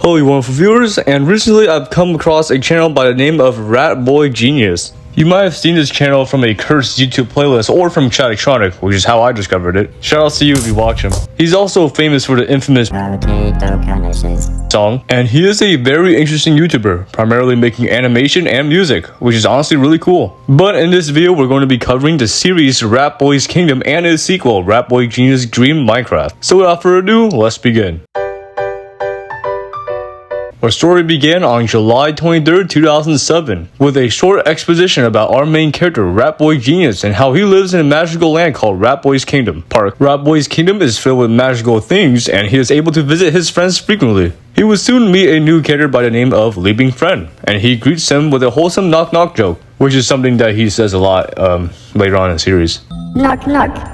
Hello you wonderful viewers, and recently I've come across a channel by the name of RatboyGenius. You might have seen this channel from a cursed YouTube playlist or from Chatronic, which is how I discovered it. Shout out to you if you watch him. He's also famous for the infamous song, and he is a very interesting YouTuber, primarily making animation and music, which is honestly really cool. But in this video, we're going to be covering the series Ratboy's Kingdom and its sequel, RatboyGenius Dream Minecraft. So without further ado, let's begin. Our story began on July 23rd, 2007, with a short exposition about our main character, RatboyGenius, and how he lives in a magical land called Ratboy's Kingdom Park. Ratboy's Kingdom is filled with magical things, and he is able to visit his friends frequently. He will soon meet a new character by the name of Leaping Friend, and he greets him with a wholesome knock-knock joke, which is something that he says a lot later on in the series. Knock knock.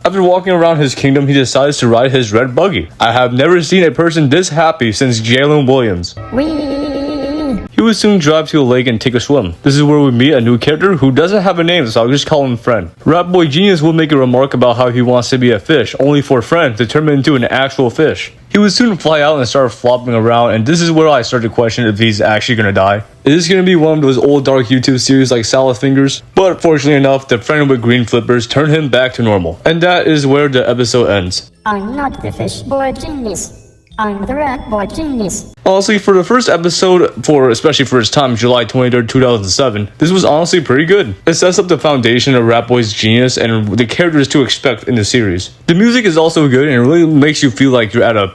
After walking around his kingdom, he decides to ride his red buggy. I have never seen a person this happy since Jalen Williams. Whee! He will soon drive to a lake and take a swim. This is where we meet a new character who doesn't have a name, so I'll just call him Friend. RatboyGenius will make a remark about how he wants to be a fish, only for Friend to turn into an actual fish. He would soon fly out and start flopping around, and this is where I start to question if he's actually gonna die. Is this gonna be one of those old dark YouTube series like Salad Fingers? But fortunately enough, the friend with green flippers turned him back to normal. And that is where the episode ends. I'm not the fish boy genius. I'm the rat boy genius. Honestly, for the first episode, especially for its time, July 23rd, 2007, this was honestly pretty good. It sets up the foundation of Ratboy's genius and the characters to expect in the series. The music is also good and it really makes you feel like you're at a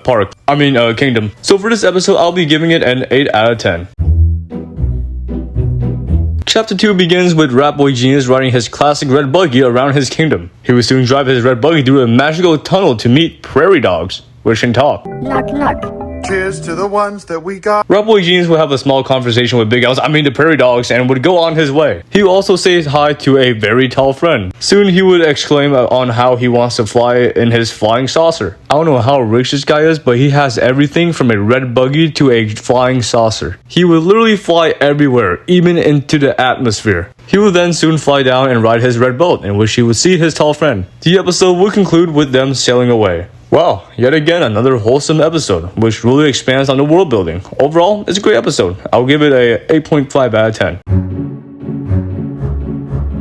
kingdom. So for this episode, I'll be giving it an 8 out of 10. Chapter 2 begins with RatboyGenius riding his classic red buggy around his kingdom. He will soon drive his red buggy through a magical tunnel to meet prairie dogs, which can talk. Knock knock. Cheers to the ones that we got. RatboyGenius would have a small conversation with the prairie dogs, and would go on his way. He would also say hi to a very tall friend. Soon he would exclaim on how he wants to fly in his flying saucer. I don't know how rich this guy is, but he has everything from a red buggy to a flying saucer. He would literally fly everywhere, even into the atmosphere. He would then soon fly down and ride his red boat, in which he would see his tall friend. The episode would conclude with them sailing away. Wow, yet again another wholesome episode, which really expands on the world building. Overall, it's a great episode. I'll give it a 8.5 out of 10.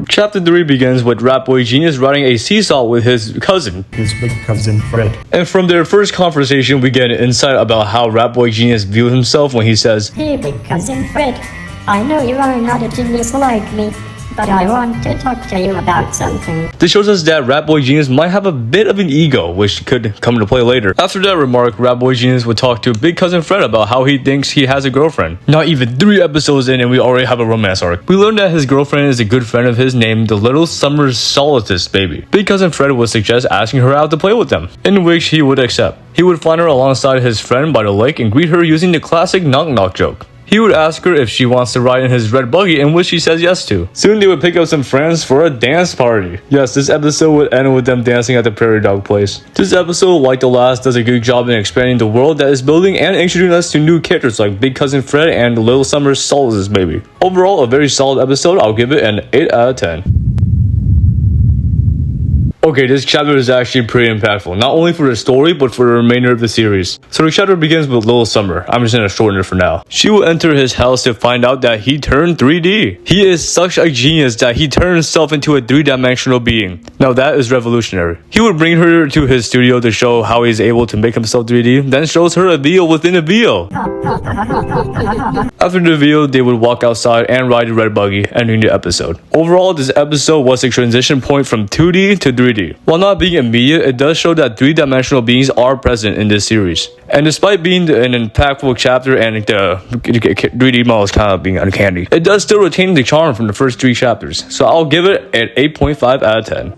Chapter 3 begins with RatboyGenius riding a seesaw with his cousin. His big cousin Fred. And from their first conversation, we get an insight about how RatboyGenius views himself when he says, Hey big cousin Fred, I know you are not a genius like me, but I want to talk to you about something. This shows us that RatboyGenius might have a bit of an ego, which could come into play later. After that remark, RatboyGenius would talk to big cousin Fred about how he thinks he has a girlfriend. Not even 3 episodes in and we already have a romance arc. We learn that his girlfriend is a good friend of his named the Little Summer Solstice Baby. Big cousin Fred would suggest asking her out to play with them, in which he would accept. He would find her alongside his friend by the lake and greet her using the classic knock-knock joke. He would ask her if she wants to ride in his red buggy, in which she says yes to. Soon they would pick up some friends for a dance party. Yes, this episode would end with them dancing at the prairie dog place. This episode, like the last, does a good job in expanding the world that is building and introducing us to new characters like Big Cousin Fred and Little Summer Solstice Baby. Overall, a very solid episode. I'll give it an 8 out of 10. Okay, this chapter is actually pretty impactful, not only for the story, but for the remainder of the series. So the chapter begins with Little Summer. I'm just gonna shorten it for now. She will enter his house to find out that he turned 3D. He is such a genius that he turned himself into a 3-dimensional being. Now that is revolutionary. He would bring her to his studio to show how he's able to make himself 3D, then shows her a video within a video. After the video, they would walk outside and ride the red buggy, ending the episode. Overall, this episode was a transition point from 2D to 3D. While not being immediate, it does show that 3-dimensional beings are present in this series. And despite being an impactful chapter and the 3D model is kind of being uncanny, it does still retain the charm from the first 3 chapters. So I'll give it an 8.5 out of 10.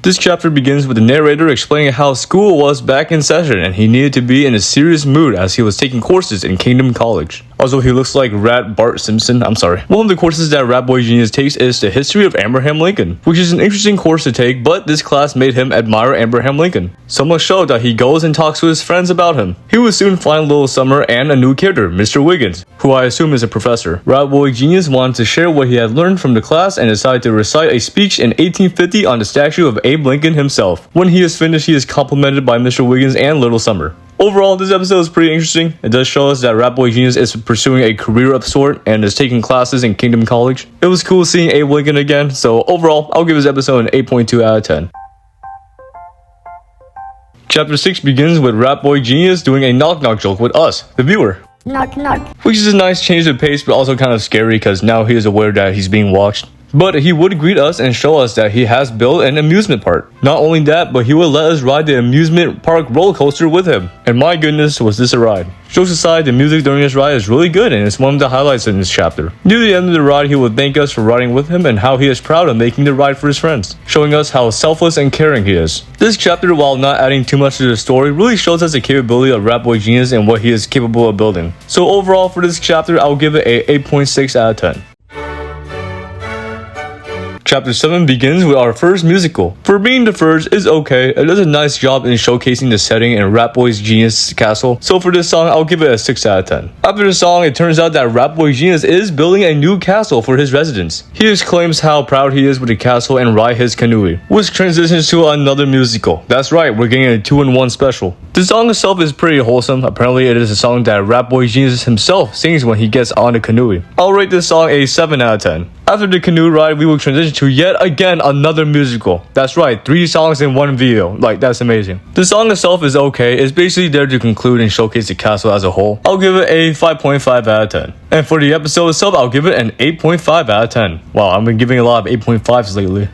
This chapter begins with the narrator explaining how school was back in session and he needed to be in a serious mood as he was taking courses in Kingdom College. Also, he looks like Rat Bart Simpson. I'm sorry. One of the courses that RatboyGenius takes is the history of Abraham Lincoln, which is an interesting course to take, but this class made him admire Abraham Lincoln. So much so that he goes and talks to his friends about him. He will soon find Little Summer and a new character, Mr. Wiggins, who I assume is a professor. RatboyGenius wanted to share what he had learned from the class and decided to recite a speech in 1850 on the statue of Abe Lincoln himself. When he is finished, he is complimented by Mr. Wiggins and Little Summer. Overall, this episode is pretty interesting. It does show us that RatboyGenius is pursuing a career of sort and is taking classes in Kingdom College. It was cool seeing Abe Lincoln again, so overall, I'll give this episode an 8.2 out of 10. Chapter 6 begins with RatboyGenius doing a knock-knock joke with us, the viewer. Knock knock. Which is a nice change of pace, but also kind of scary because now he is aware that he's being watched. But he would greet us and show us that he has built an amusement park. Not only that, but he would let us ride the amusement park roller coaster with him. And my goodness, was this a ride. Jokes aside, the music during this ride is really good and it's one of the highlights in this chapter. Near the end of the ride, he would thank us for riding with him and how he is proud of making the ride for his friends, showing us how selfless and caring he is. This chapter, while not adding too much to the story, really shows us the capability of RatboyGenius and what he is capable of building. So overall, for this chapter, I'll give it a 8.6 out of 10. Chapter 7 begins with our first musical. For being the first is okay, it does a nice job in showcasing the setting in RatboyGenius castle, so for this song I'll give it a 6 out of 10. After the song, it turns out that RatboyGenius is building a new castle for his residents. He exclaims how proud he is with the castle and ride his canoe, which transitions to another musical. That's right, we're getting a 2-in-1 special. The song itself is pretty wholesome. Apparently it is a song that RatboyGenius himself sings when he gets on the canoe. I'll rate this song a 7 out of 10. After the canoe ride, we will transition to yet again another musical. That's right, 3 songs in one video. Like, that's amazing. The song itself is okay. It's basically there to conclude and showcase the castle as a whole. I'll give it a 5.5 out of 10. And for the episode itself, I'll give it an 8.5 out of 10. Wow, I've been giving a lot of 8.5s lately.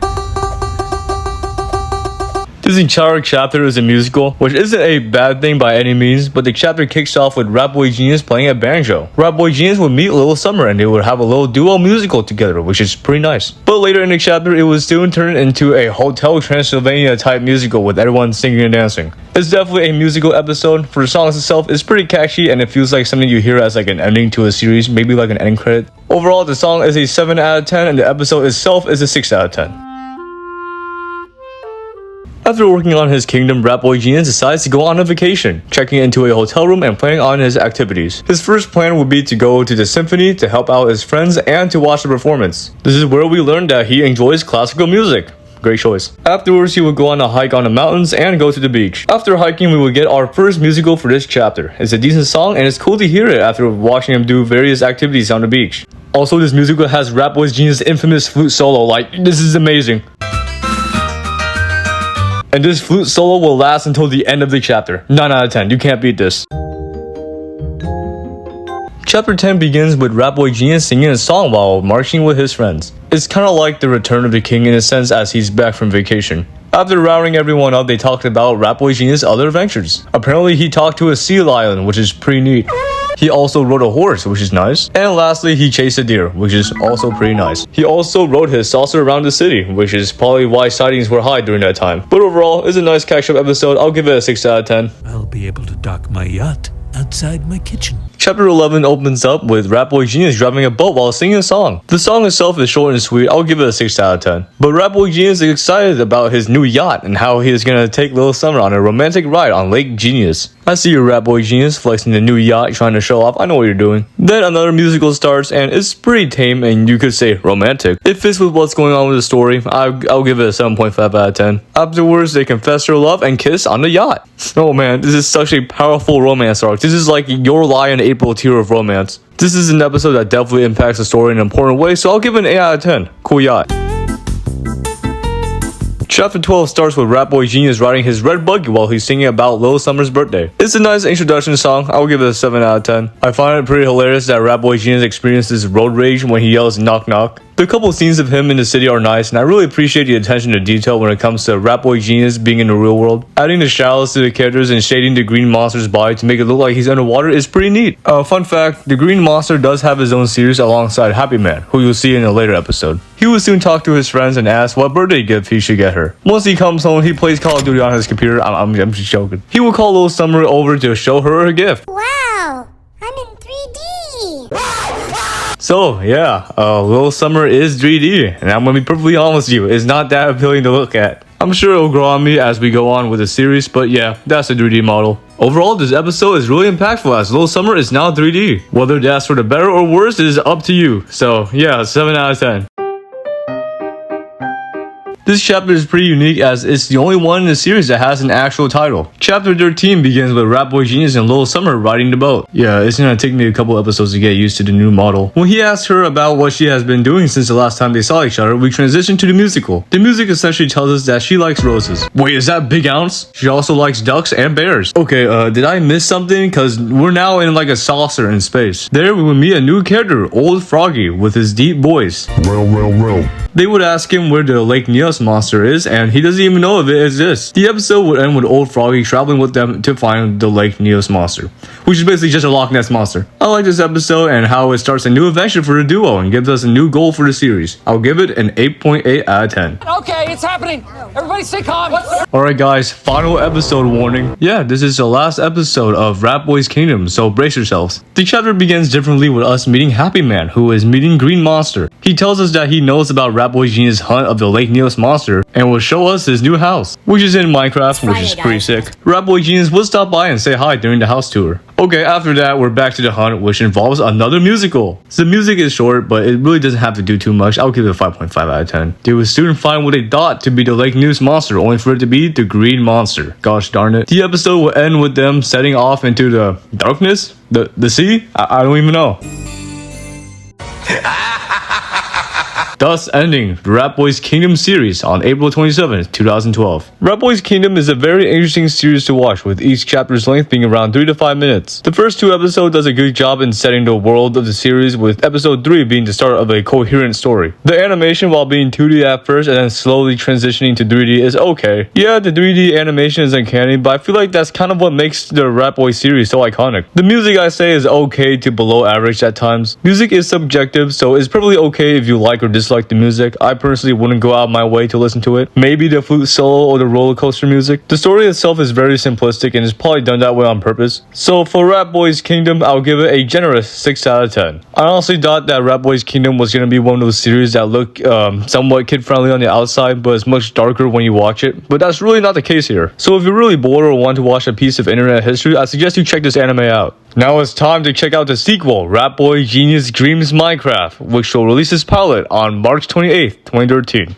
This entire chapter is a musical, which isn't a bad thing by any means, but the chapter kicks off with RatboyGenius playing a banjo. RatboyGenius would meet Little Summer and they would have a little duo musical together, which is pretty nice. But later in the chapter, it would soon turn into a Hotel Transylvania type musical with everyone singing and dancing. It's definitely a musical episode. For the songs itself, it's pretty catchy and it feels like something you hear as like an ending to a series, maybe like an end credit. Overall, the song is a 7 out of 10 and the episode itself is a 6 out of 10. After working on his kingdom, RatboyGenius decides to go on a vacation, checking into a hotel room and planning on his activities. His first plan would be to go to the symphony to help out his friends and to watch the performance. This is where we learn that he enjoys classical music. Great choice. Afterwards, he would go on a hike on the mountains and go to the beach. After hiking, we would get our first musical for this chapter. It's a decent song and it's cool to hear it after watching him do various activities on the beach. Also, this musical has RatboyGenius' infamous flute solo. Like, this is amazing. And this flute solo will last until the end of the chapter. 9 out of 10. You can't beat this. Chapter 10 begins with RatboyGenius singing a song while marching with his friends. It's kinda like the return of the king in a sense as he's back from vacation. After rounding everyone up, they talked about RatboyGenius' other adventures. Apparently he talked to a sea lion, which is pretty neat. He also rode a horse, which is nice. And lastly, he chased a deer, which is also pretty nice. He also rode his saucer around the city, which is probably why sightings were high during that time. But overall, it's a nice catch-up episode. I'll give it a 6 out of 10. I'll be able to dock my yacht outside my kitchen. Chapter 11 opens up with RatboyGenius driving a boat while singing a song. The song itself is short and sweet. I'll give it a 6 out of 10. But RatboyGenius is excited about his new yacht and how he is going to take Little Summer on a romantic ride on Lake Genius. I see you, RatboyGenius, flexing the new yacht, trying to show off. I know what you're doing. Then another musical starts and it's pretty tame and you could say romantic. It fits with what's going on with the story. I'll give it a 7.5 out of 10. Afterwards, they confess their love and kiss on the yacht. Oh man, this is such a powerful romance arc. This is like your Lie in April tier of romance. This is an episode that definitely impacts the story in an important way, so I'll give it an 8 out of 10. Cool yacht. Chapter 12 starts with RatboyGenius riding his red buggy while he's singing about Little Summer's birthday. It's a nice introduction song. I'll give it a 7 out of 10. I find it pretty hilarious that RatboyGenius experiences road rage when he yells knock knock. The couple scenes of him in the city are nice, and I really appreciate the attention to detail when it comes to RatboyGenius being in the real world. Adding the shallows to the characters and shading the green monster's body to make it look like he's underwater is pretty neat. Fun fact, the green monster does have his own series alongside Happy Man, who you'll see in a later episode. He will soon talk to his friends and ask what birthday gift he should get her. Once he comes home, he plays Call of Duty on his computer. I'm just joking. He will call Little Summer over to show her her gift. Wow, I'm in 3D. So yeah, Little Summer is 3D, and I'm gonna be perfectly honest with you, it's not that appealing to look at. I'm sure it'll grow on me as we go on with the series, but yeah, that's a 3D model. Overall, this episode is really impactful as Little Summer is now 3D. Whether that's for the better or worse is up to you. So yeah, 7 out of 10. This chapter is pretty unique as it's the only one in the series that has an actual title. Chapter 13 begins with RatboyGenius and Little Summer riding the boat. Yeah, it's gonna take me a couple episodes to get used to the new model. When he asks her about what she has been doing since the last time they saw each other, we transition to the musical. The music essentially tells us that she likes roses. Wait, is that Big Ounce? She also likes ducks and bears. Okay, did I miss something? Cause we're now in like a saucer in space. There we will meet a new character, Old Froggy, with his deep voice. Well. They would ask him where the Lake Nius monster is, and he doesn't even know if it exists. The episode would end with Old Froggy traveling with them to find the Lake Nius monster, which is basically just a Loch Ness monster. I like this episode and how it starts a new adventure for the duo and gives us a new goal for the series. I'll give it an 8.8 out of 10. Okay, it's happening. Everybody stay calm. Alright guys, final episode warning. Yeah, this is the last episode of Ratboy's Kingdom, so brace yourselves. The chapter begins differently with us meeting Happy Man, who is meeting Green Monster. He tells us that he knows about RatboyGenius' hunt of the Lake Nius monster and will show us his new house, which is in Minecraft, which is pretty sick. RatboyGenius will stop by and say hi during the house tour. Okay, after that, we're back to the hunt, which involves another musical. The music is short, but it really doesn't have to do too much. I'll give it a 5.5 out of 10. They would soon find what they thought to be the Lake Nius monster, only for it to be the Green Monster. Gosh darn it. The episode will end with them setting off into the darkness? The sea? I don't even know. Thus ending the Ratboy's Kingdom series on April 27th, 2012. Ratboy's Kingdom is a very interesting series to watch, with each chapter's length being around 3 to 5 minutes. The first 2 episodes does a good job in setting the world of the series, with episode 3 being the start of a coherent story. The animation, while being 2D at first and then slowly transitioning to 3D, is okay. Yeah, the 3D animation is uncanny, but I feel like that's kind of what makes the Ratboy series so iconic. The music, I say, is okay to below average at times. Music is subjective, so it's probably okay if you like or dislike the music. I personally wouldn't go out of my way to listen to it. Maybe the flute solo or the roller coaster music. The story itself is very simplistic and is probably done that way on purpose. So for Ratboy's Kingdom, I'll give it a generous 6 out of 10. I honestly thought that Ratboy's Kingdom was going to be one of those series that look somewhat kid-friendly on the outside, but it's much darker when you watch it. But that's really not the case here. So if you're really bored or want to watch a piece of internet history, I suggest you check this anime out. Now it's time to check out the sequel, RatboyGenius Dreams Minecraft, which will release its pilot on March 28th, 2013.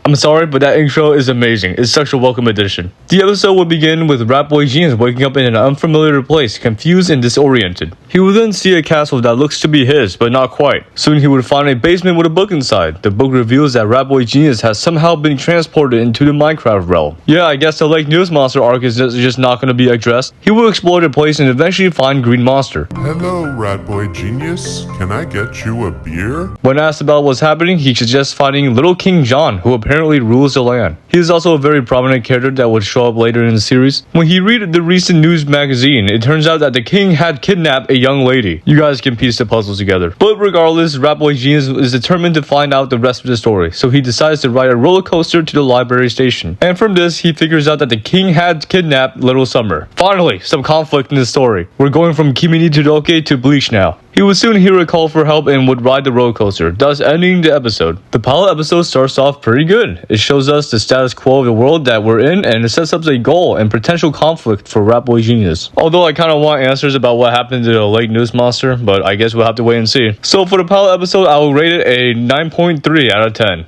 I'm sorry, but that intro is amazing. It's such a welcome addition. The episode will begin with RatboyGenius waking up in an unfamiliar place, confused and disoriented. He will then see a castle that looks to be his, but not quite. Soon he would find a basement with a book inside. The book reveals that RatboyGenius has somehow been transported into the Minecraft realm. Yeah, I guess the Lake Nius monster arc is just not going to be addressed. He will explore the place and eventually find Green Monster. Hello, RatboyGenius. Can I get you a beer? When asked about what's happening, he suggests finding Little King John, who apparently rules the land. He is also a very prominent character that would show up later in the series. When he read the recent news magazine, it turns out that the king had kidnapped a young lady. You guys can piece the puzzle together. But regardless, RatboyGenius is determined to find out the rest of the story, so he decides to ride a roller coaster to the library station. And from this, he figures out that the king had kidnapped Little Summer. Finally, some conflict in the story. We're going from Kimi ni Todoke to Bleach now. He would soon hear a call for help and would ride the roller coaster, thus ending the episode. The pilot episode starts off pretty good. It shows us the status quo of the world that we're in, and it sets up a goal and potential conflict for RatboyGenius. Although I kind of want answers about what happened to the Lake Nius monster, but I guess we'll have to wait and see. So for the pilot episode, I will rate it a 9.3 out of 10.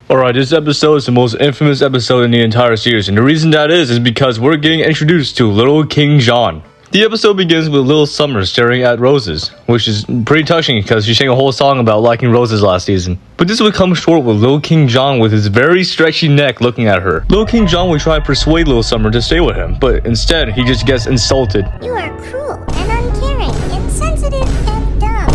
Alright, this episode is the most infamous episode in the entire series, and the reason that is because we're getting introduced to Little King John. The episode begins with Little Summer staring at roses, which is pretty touching because she sang a whole song about liking roses last season. But this would come short with Little King John with his very stretchy neck looking at her. Little King John would try to persuade Little Summer to stay with him, but instead he just gets insulted. You are cruel and uncaring, insensitive and dumb.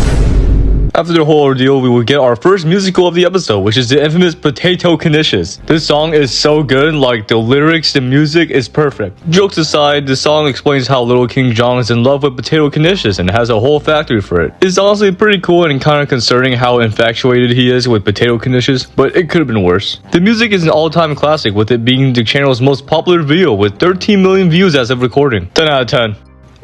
After the whole ordeal, we will get our first musical of the episode, which is the infamous Potato Canisius. This song is so good, like the lyrics, the music is perfect. Jokes aside, the song explains how Little King John is in love with Potato Canisius and has a whole factory for it. It's honestly pretty cool and kind of concerning how infatuated he is with Potato Canisius, but it could have been worse. The music is an all-time classic, with it being the channel's most popular video with 13 million views as of recording. 10 out of 10.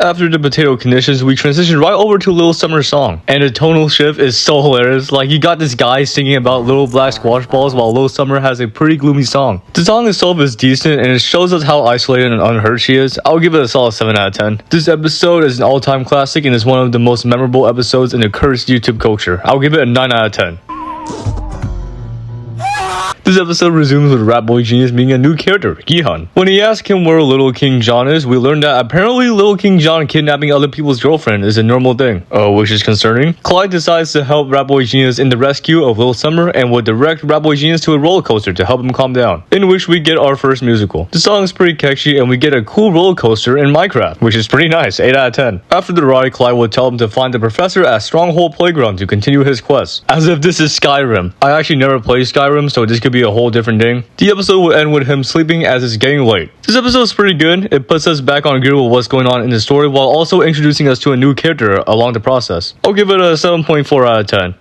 After the potato conditions, we transition right over to Lil Summer's song. And the tonal shift is so hilarious. Like, you got this guy singing about little black squash balls while Lil Summer has a pretty gloomy song. The song itself is decent and it shows us how isolated and unheard she is. I'll give it a solid 7 out of 10. This episode is an all-time classic and is one of the most memorable episodes in the cursed YouTube culture. I'll give it a 9 out of 10. This episode resumes with RatboyGenius meeting a new character, Gihan. When he asks him where Little King John is, we learn that apparently Little King John kidnapping other people's girlfriend is a normal thing, which is concerning. Clyde decides to help RatboyGenius in the rescue of Lil Summer and will direct RatboyGenius to a roller coaster to help him calm down, in which we get our first musical. The song is pretty catchy and we get a cool roller coaster in Minecraft, which is pretty nice, 8 out of 10. After the ride, Clyde will tell him to find the professor at Stronghold Playground to continue his quest, as if this is Skyrim. I actually never played Skyrim, so this could be a whole different thing. The episode will end with him sleeping as it's getting late. This episode is pretty good. It puts us back on gear with what's going on in the story while also introducing us to a new character along the process. I'll give it a 7.4 out of 10.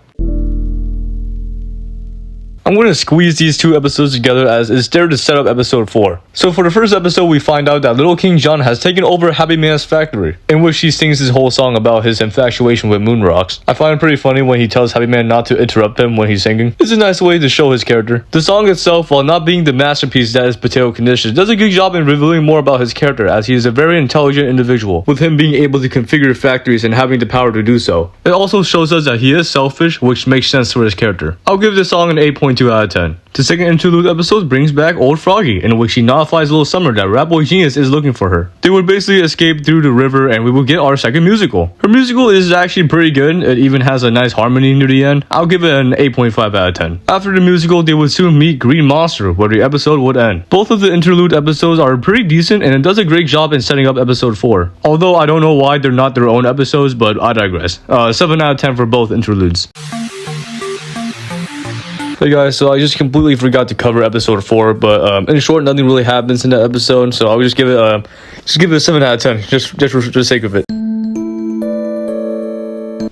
I'm going to squeeze these two episodes together as it's there to set up episode 4. So for the first episode, we find out that Little King John has taken over Happy Man's factory, in which he sings his whole song about his infatuation with moon rocks. I find it pretty funny when he tells Happy Man not to interrupt him when he's singing. It's a nice way to show his character. The song itself, while not being the masterpiece that is Potato Conditions, does a good job in revealing more about his character, as he is a very intelligent individual, with him being able to configure factories and having the power to do so. It also shows us that he is selfish, which makes sense for his character. I'll give this song an 8.2 out of 10. The second interlude episode brings back Old Froggy, in which she notifies Little Summer that RatboyGenius is looking for her. They would basically escape through the river and we will get our second musical. Her musical is actually pretty good. It even has a nice harmony near the end. I'll give it an 8.5 out of 10. After the musical, they would soon meet Green Monster, where the episode would end. Both of the interlude episodes are pretty decent and it does a great job in setting up episode 4. Although I don't know why they're not their own episodes, but I digress. 7 out of 10 for both interludes. Hey guys, so I just completely forgot to cover episode 4, but in short, nothing really happens in that episode, so I'll just give it a 7 out of 10, just for the sake of it.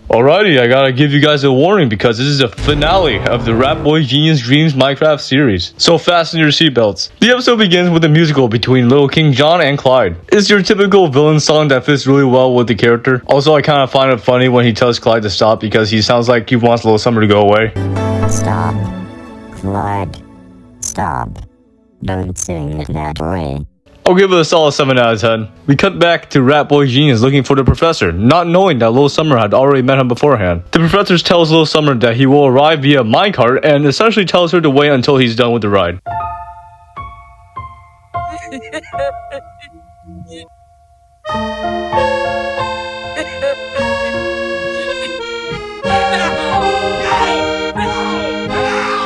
Alrighty, I gotta give you guys a warning because this is the finale of the RatboyGenius Dreams Minecraft series. So fasten your seatbelts. The episode begins with a musical between Little King John and Clyde. It's your typical villain song that fits really well with the character. Also, I kind of find it funny when he tells Clyde to stop because he sounds like he wants Little Summer to go away. Stop. Clyde. Stop. Don't sing it that way. I'll give it a solid 7 out of 10. We cut back to RatboyGenius looking for the professor, not knowing that Lil Summer had already met him beforehand. The professor tells Lil Summer that he will arrive via minecart and essentially tells her to wait until he's done with the ride.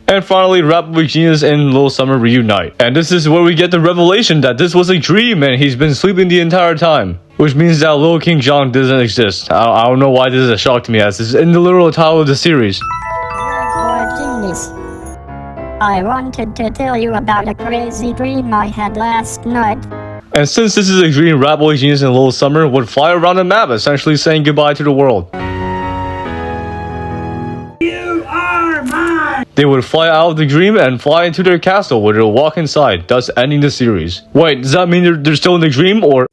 And finally, RatboyGenius and Lil Summer reunite. And this is where we get the revelation that this was a dream and he's been sleeping the entire time. Which means that Little King John doesn't exist. I don't know why this is a shock to me, as this is in the literal title of the series. RatboyGenius. I wanted to tell you about a crazy dream I had last night. And since this is a dream, RatboyGenius and Lil Summer would fly around the map, essentially saying goodbye to the world. They would fly out of the dream and fly into their castle where they'll walk inside, thus ending the series. Wait, does that mean they're still in the dream, or...?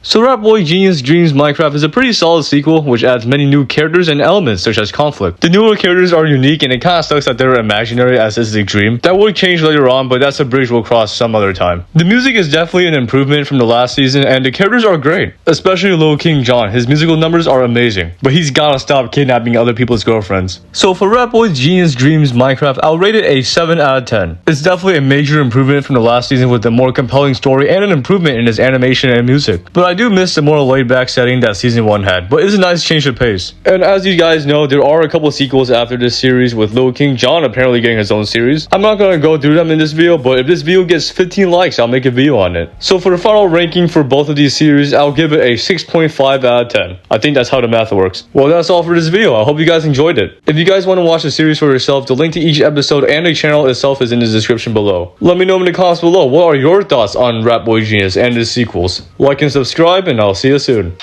So RatboyGenius Dreams Minecraft is a pretty solid sequel, which adds many new characters and elements such as conflict. The newer characters are unique and it kinda sucks that they're imaginary as this is a dream. That would change later on, but that's a bridge we'll cross some other time. The music is definitely an improvement from the last season and the characters are great. Especially Little King John, his musical numbers are amazing. But he's gotta stop kidnapping other people's girlfriends. So for RatboyGenius Dreams Minecraft, I'll rate it a 7 out of 10. It's definitely a major improvement from the last season with a more compelling story and an improvement in its animation and music. But I do miss the more laid-back setting that season 1 had, but it's a nice change of pace. And as you guys know, there are a couple sequels after this series, with Little King John apparently getting his own series. I'm not gonna go through them in this video, but if this video gets 15 likes, I'll make a video on it. So for the final ranking for both of these series, I'll give it a 6.5 out of 10. I think that's how the math works. Well, that's all for this video. I hope you guys enjoyed it. If you guys want to watch the series for yourself, the link to each episode and the channel itself is in the description below. Let me know in the comments below, what are your thoughts on RatboyGenius and the sequels? Like and subscribe, and I'll see you soon.